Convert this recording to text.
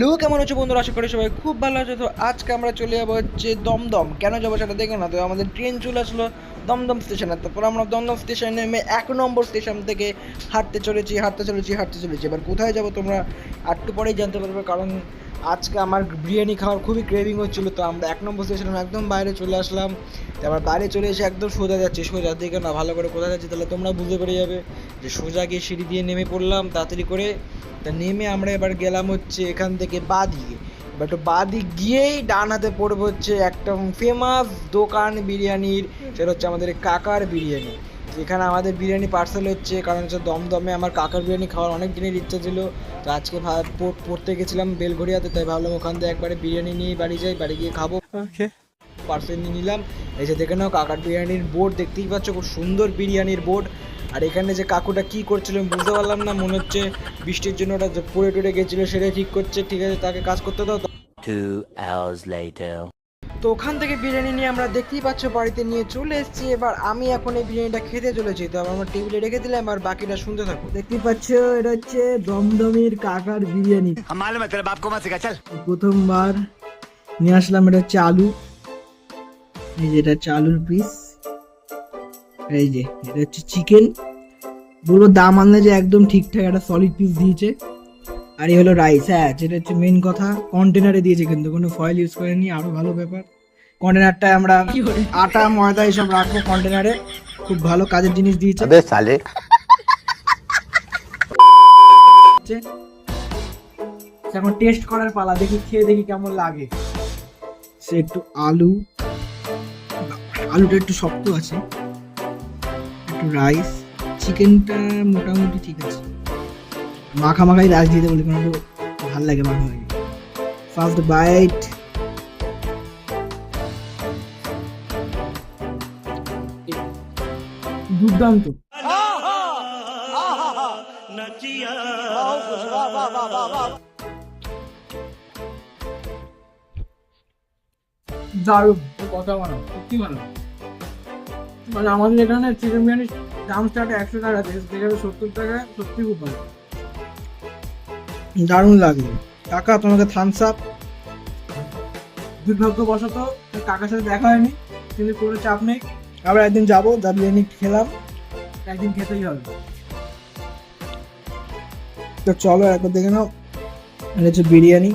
Hello, কেমন আছো বন্ধুরা? আশা করি সবাই খুব ভালো আছে। তো আজকে আমরা চলে যাবো হচ্ছে দমদম। কেন যাবো সেটা দেখো না। তো আমাদের ট্রেন চলে আসলো দমদম স্টেশনে। তারপর আমরা দমদম স্টেশনে নেমে 1 নম্বর স্টেশন থেকে হাঁটতে চলেছি। এবার কোথায় যাবো তোমরা একটু পরেই জানতে পারবে, কারণ আজকে আমার বিরিয়ানি খাওয়ার খুবই ক্রেভিং হচ্ছিলো। তো আমরা 1 নম্বর স্টেশনে একদম বাইরে চলে আসলাম। তো আবার বাইরে চলে এসে একদম সোজা যাচ্ছি, সোজা দিকে না, ভালো করে কোথায় যাচ্ছি তাহলে তোমরা বুঝতে পেরে যাবে। যে সোজা গিয়ে সিঁড়ি দিয়ে নেমে পড়লাম তাড়াতাড়ি করে। তা নেমে আমরা এবার গেলাম হচ্ছে এখান থেকে বাদিকে। বাট বাদিক গিয়েই ডান হাতে পড়বে হচ্ছে একটা ফেমাস দোকান বিরিয়ানির, সেটা হচ্ছে আমাদের কাকার বিরিয়ানি। এখানে আমাদের বিরিয়ানি পার্সেল হচ্ছে, কারণ হচ্ছে দমদমে আমার কাকার বিরিয়ানি খাওয়ার অনেক দিনের ইচ্ছা ছিল। তো আজকে পড়তে গেছিলাম বেলঘড়িয়াতে, তাই ভাবলাম ওখান থেকে একবারে বিরিয়ানি নিয়ে বাড়ি যাই, বাড়ি গিয়ে খাবো। ওকে, পার্সেল নিয়ে নিলাম। এই যে দেখে নাও কাকার বিরিয়ানির বোর্ড, দেখতেই পাচ্ছ খুব সুন্দর বিরিয়ানির বোর্ড। আর এখানে যে কাকুটা কি করছিল আমি বুঝতে পারলাম না, মনে হচ্ছে বৃষ্টির জন্য ওটা যে পড়ে টরে গেছিলো সেটাই ঠিক করছে। ঠিক আছে, তাকে কাজ করতে দাও। 2 hours later. তো ওখান থেকে বিরিয়ানি নিয়ে আমরা দেখতেই পাচ্ছ বাড়িতে নিয়ে চলে এসেছি। এবার আমি এখন এই বিরিয়ানিটা খেতে চলেছি। তো আমার টেবিলে রেখে দিলাম, আর বাকিটা শুনতে থাকো। দেখতেই পাচ্ছ এটা হচ্ছে দমদমের কাকার বিরিয়ানি। हम मालूम है तेरे बाप को मत सिखा चल। প্রথমবার নিয়ে আসলাম, এটা হচ্ছে আলু, এই যে এটা হচ্ছে আলুর পিস, এই যে এটা হচ্ছে চিকেন। বলবো দাম আনলে যে একদম ঠিকঠাক একটা সলিড পিস দিয়েছে। আর এই হলো রাইস। হ্যাঁ, যেটা হচ্ছে মেন কথা, কন্টেনারে দিয়েছে কিন্তু কোনো ফয়েল ইউজ করেনি, আরো ভালো ব্যাপার। কন্টেনারটায় আমরা আটা ময়দা এইসব রাখবো কন্টেনারে, খুব ভালো কাজের জিনিস দিয়েছে। अबे साले এখন টেস্ট করার পালা, দেখি খেয়ে দেখি কেমন লাগে। সে একটু আলুটা একটু শক্ত আছে, একটু রাইস, চিকেনটা মোটামুটি ঠিক আছে। মাখাই রাইস দিতে বলি, কারণ একটু ভালো লাগে মাখামাখি। ফার্স্ট বাইট, দুর্দান্ত। দারুণ, কথা বলো, সত্যি ভালো। মানে আমাদের এখানে চিকেন বিরিয়ানি দাম স্টার্ট 100 টাকা, যেখানে 70 টাকা, সত্যি খুব ভালো, দারুণ লাগলো। কাকা তোমাকে থামস আপ। দুর্ভাগ্যবশত কাকার সাথে দেখা হয়নি, কিন্তু কোনো চাপ নেই, আবার একদিন যাবো। যা বিরিয়ানি খেলাম একদিন খেতেই হবে। তো চলো একবার দেখে নাও, এটা হচ্ছে বিরিয়ানি।